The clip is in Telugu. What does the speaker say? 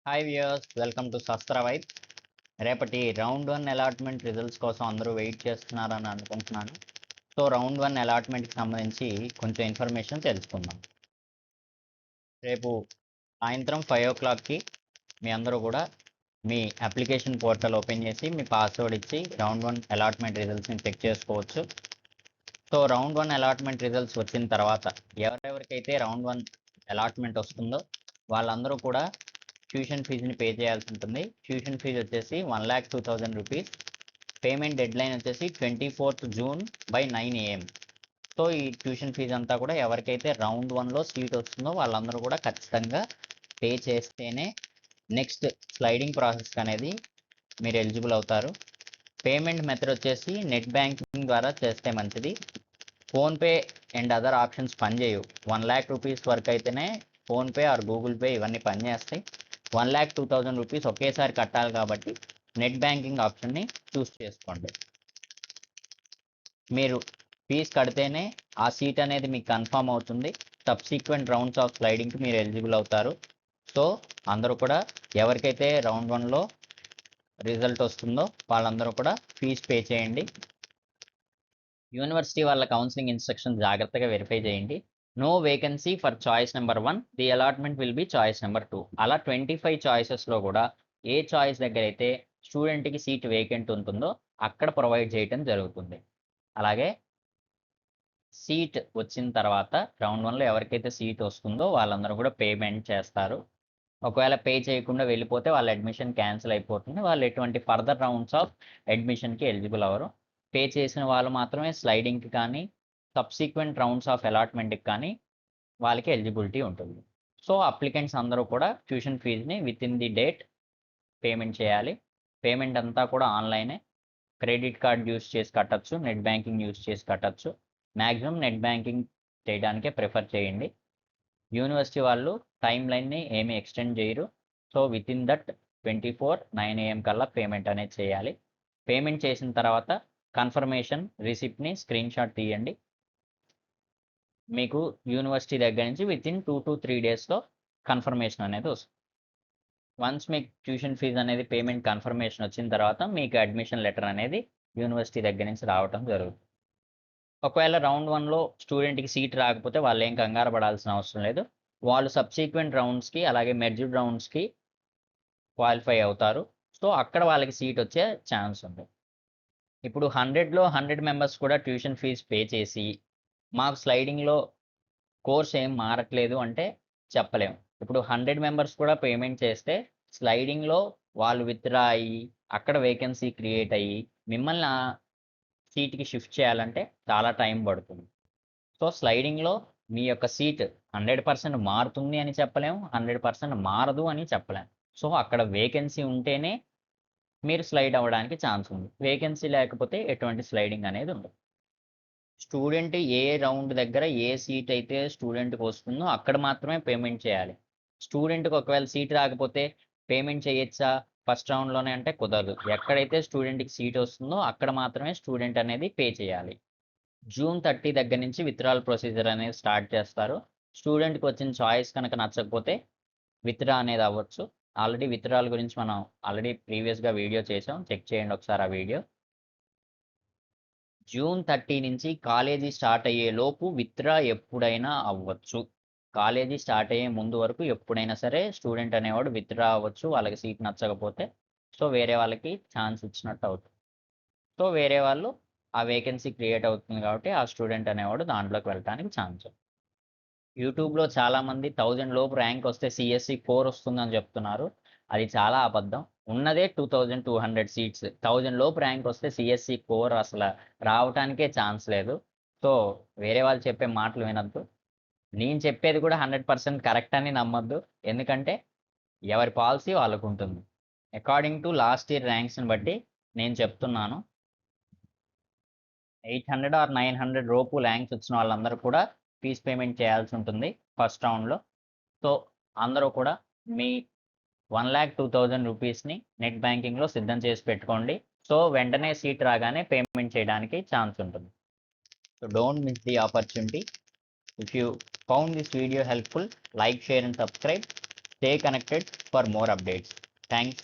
హాయ్ వ్యూయర్స్, వెల్కమ్ టు శాస్త్ర వైబ్. రేపటి రౌండ్ 1 అలాట్మెంట్ రిజల్ట్స్ కోసం అందరూ వెయిట్ చేస్తున్నారని అనుకుంటున్నాను. సో రౌండ్ 1 అలాట్మెంట్కి సంబంధించి కొంచెం ఇన్ఫర్మేషన్ తెలుసుకుందాం. రేపు సాయంత్రం 5 o'clockకి మీ అందరూ కూడా మీ అప్లికేషన్ పోర్టల్ ఓపెన్ చేసి మీ పాస్వర్డ్ ఇచ్చి రౌండ్ 1 అలాట్మెంట్ రిజల్ట్స్ని చెక్ చేసుకోవచ్చు. సో రౌండ్ 1 అలాట్మెంట్ రిజల్ట్స్ వచ్చిన తర్వాత ఎవరెవరికైతే రౌండ్ 1 అలాట్మెంట్ వస్తుందో వాళ్ళందరూ కూడా ట్యూషన్ ఫీజుని పే చేయాల్సి ఉంటుంది. ట్యూషన్ ఫీజు వచ్చేసి 1,02,000 రూపీస్. పేమెంట్ డెడ్ లైన్ వచ్చేసి 24th June by 9 AM. So ఈ ట్యూషన్ ఫీజు అంతా కూడా ఎవరికైతే రౌండ్ 1లో సీట్ వస్తుందో వాళ్ళందరూ కూడా ఖచ్చితంగా పే చేస్తేనే నెక్స్ట్ స్లైడింగ్ ప్రాసెస్ అనేది మీరు ఎలిజిబుల్ అవుతారు. పేమెంట్ మెథడ్ వచ్చేసి నెట్ బ్యాంకింగ్ ద్వారా చేస్తే మంచిది. ఫోన్పే అండ్ అదర్ ఆప్షన్స్ పనిచేయవు. 1,00,000 రూపీస్ వరకు అయితేనే ఫోన్పే ఆర్ గూగుల్ పే ఇవన్నీ పనిచేస్తాయి. 1,02,000 రూపీస్ ఒకేసారి కట్టాలి కాబట్టి నెట్ బ్యాంకింగ్ ఆప్షన్ని చూస్ చేసుకోండి. మీరు ఫీజు కడితేనే ఆ సీట్ అనేది మీకు కన్ఫర్మ్ అవుతుంది. సబ్సిక్వెంట్ రౌండ్స్ ఆఫ్ స్లైడింగ్కి మీరు ఎలిజిబుల్ అవుతారు. సో అందరూ కూడా ఎవరికైతే రౌండ్ 1లో రిజల్ట్ వస్తుందో వాళ్ళందరూ కూడా ఫీజు పే చేయండి. యూనివర్సిటీ వాళ్ళ కౌన్సిలింగ్ ఇన్స్ట్రక్షన్ జాగ్రత్తగా వెరిఫై చేయండి. No vacancy for choice number 1, the allotment will be choice number 2. అలా 25 చాయిసెస్లో కూడా ఏ చాయిస్ దగ్గర అయితే స్టూడెంట్కి సీట్ వేకెంట్ ఉంటుందో అక్కడ ప్రొవైడ్ చేయటం జరుగుతుంది. అలాగే సీట్ వచ్చిన తర్వాత రౌండ్ 1లో ఎవరికైతే సీట్ వస్తుందో వాళ్ళందరూ కూడా పేమెంట్ చేస్తారు. ఒకవేళ పే చేయకుండా వెళ్ళిపోతే వాళ్ళ అడ్మిషన్ క్యాన్సిల్ అయిపోతుంది. వాళ్ళు ఎటువంటి ఫర్దర్ రౌండ్స్ ఆఫ్ అడ్మిషన్కి ఎలిజిబుల్ అవ్వరు. పే చేసిన వాళ్ళు మాత్రమే స్లైడింగ్కి కానీ సబ్సిక్వెంట్ రౌండ్స్ ఆఫ్ అలాట్మెంట్కి కానీ వాళ్ళకి ఎలిజిబిలిటీ ఉంటుంది. సో అప్లికెంట్స్ అందరూ కూడా ట్యూషన్ ఫీజుని with in the date payment చేయాలి. పేమెంట్ అంతా కూడా ఆన్లైనే. క్రెడిట్ కార్డ్ యూస్ చేసి కట్టచ్చు, నెట్ బ్యాంకింగ్ యూస్ చేసి కట్టచ్చు. మ్యాక్సిమం నెట్ బ్యాంకింగ్ చేయడానికే ప్రిఫర్ చేయండి. యూనివర్సిటీ వాళ్ళు టైం లైన్ని ఏమీ ఎక్స్టెండ్ చేయరు. So with in that 24 9 AM కల్లా పేమెంట్ అనేది చేయాలి. పేమెంట్ చేసిన తర్వాత కన్ఫర్మేషన్ రిసిప్ట్ని స్క్రీన్ షాట్ తీయండి. మీకు యూనివర్సిటీ దగ్గర నుంచి విత్ ఇన్ 2 to 3 డేస్లో కన్ఫర్మేషన్ అనేది వస్తుంది. వన్స్ మీకు ట్యూషన్ ఫీజు అనేది పేమెంట్ కన్ఫర్మేషన్ వచ్చిన తర్వాత మీకు అడ్మిషన్ లెటర్ అనేది యూనివర్సిటీ దగ్గర నుంచి రావటం జరుగుతుంది. ఒకవేళ రౌండ్ 1లో స్టూడెంట్కి సీట్ రాకపోతే వాళ్ళు ఏం కంగారు పడాల్సిన అవసరం లేదు. వాళ్ళు సబ్సిక్వెంట్ రౌండ్స్కి అలాగే మెర్జ్డ్ రౌండ్స్కి క్వాలిఫై అవుతారు. సో అక్కడ వాళ్ళకి సీట్ వచ్చే ఛాన్స్ ఉంది. ఇప్పుడు 100లో 100 మెంబర్స్ కూడా ట్యూషన్ ఫీజు పే చేసి మాకు స్లైడింగ్లో కోర్స్ ఏం మారట్లేదు అంటే చెప్పలేము. ఇప్పుడు 100 మెంబర్స్ కూడా పేమెంట్ చేస్తే స్లైడింగ్లో వాళ్ళు విత్డ్రా అయ్యి అక్కడ వేకెన్సీ క్రియేట్ అయ్యి మిమ్మల్ని ఆ సీట్కి షిఫ్ట్ చేయాలంటే చాలా టైం పడుతుంది. సో స్లైడింగ్లో మీ యొక్క సీట్ 100% మారుతుంది అని చెప్పలేము, 100% మారదు అని చెప్పలేము. సో అక్కడ వేకెన్సీ ఉంటేనే మీరు స్లైడ్ అవ్వడానికి ఛాన్స్ ఉంది. వేకెన్సీ లేకపోతే ఎటువంటి స్లైడింగ్ అనేది ఉండదు. స్టూడెంట్ ఏ రౌండ్ దగ్గర ఏ సీట్ అయితే స్టూడెంట్కి వస్తుందో అక్కడ మాత్రమే పేమెంట్ చేయాలి. స్టూడెంట్కి ఒకవేళ సీట్ రాకపోతే పేమెంట్ చేయొచ్చా ఫస్ట్ రౌండ్లోనే అంటే కుదరదు. ఎక్కడైతే స్టూడెంట్కి సీట్ వస్తుందో అక్కడ మాత్రమే స్టూడెంట్ అనేది పే చేయాలి. June 30 దగ్గర నుంచి విత్డ్రాల్ ప్రొసీజర్ అనేది స్టార్ట్ చేస్తారు. స్టూడెంట్కి వచ్చిన చాయిస్ కనుక నచ్చకపోతే విత్డ్రా అనేది అవ్వచ్చు. ఆల్రెడీ విత్డ్రాల్ గురించి మనం ప్రీవియస్గా వీడియో చేసాం, చెక్ చేయండి ఒకసారి ఆ వీడియో. June 30 నుంచి కాలేజీ స్టార్ట్ అయ్యే లోపు విత్డ్రా ఎప్పుడైనా అవ్వచ్చు. కాలేజీ స్టార్ట్ అయ్యే ముందు వరకు ఎప్పుడైనా సరే స్టూడెంట్ అనేవాడు విత్డ్రా అవ్వచ్చు వాళ్ళకి సీట్ నచ్చకపోతే. సో వేరే వాళ్ళకి ఛాన్స్ ఇచ్చినట్టు అవుతుంది. సో వేరే వాళ్ళు ఆ వేకెన్సీ క్రియేట్ అవుతుంది కాబట్టి ఆ స్టూడెంట్ అనేవాడు దాంట్లోకి వెళ్ళడానికి ఛాన్స్ ఉంది. యూట్యూబ్లో చాలామంది 1000 లోపు ర్యాంక్ వస్తే సిఎస్సి కోర్ వస్తుందని చెప్తున్నారు. అది చాలా అబద్ధం. ఉన్నదే 2200 సీట్స్. 1000 లోపు ర్యాంక్ వస్తే సిఎస్సి కోర్ అసలు రావటానికే ఛాన్స్ లేదు. సో వేరే వాళ్ళు చెప్పే మాటలు వినొద్దు. నేను చెప్పేది కూడా 100% కరెక్ట్ అని నమ్మొద్దు. ఎందుకంటే ఎవరి పాలసీ వాళ్ళకు ఉంటుంది. అకార్డింగ్ టు లాస్ట్ ఇయర్ ర్యాంక్స్ని బట్టి నేను చెప్తున్నాను. 800 ఆర్ 900 లోపు ర్యాంక్స్ వచ్చిన వాళ్ళందరూ కూడా ఫీజ్ పేమెంట్ చేయాల్సి ఉంటుంది ఫస్ట్ రౌండ్లో. సో అందరూ కూడా మీ 1,02,000 రూపీస్ని నెట్ బ్యాంకింగ్లో సిద్ధం చేసి పెట్టుకోండి. సో వెంటనే సీట్ రాగానే పేమెంట్ చేయడానికి ఛాన్స్ ఉంటుంది. So don't miss the opportunity. If you found this video helpful, like, share and subscribe. Stay connected for more updates. Thanks.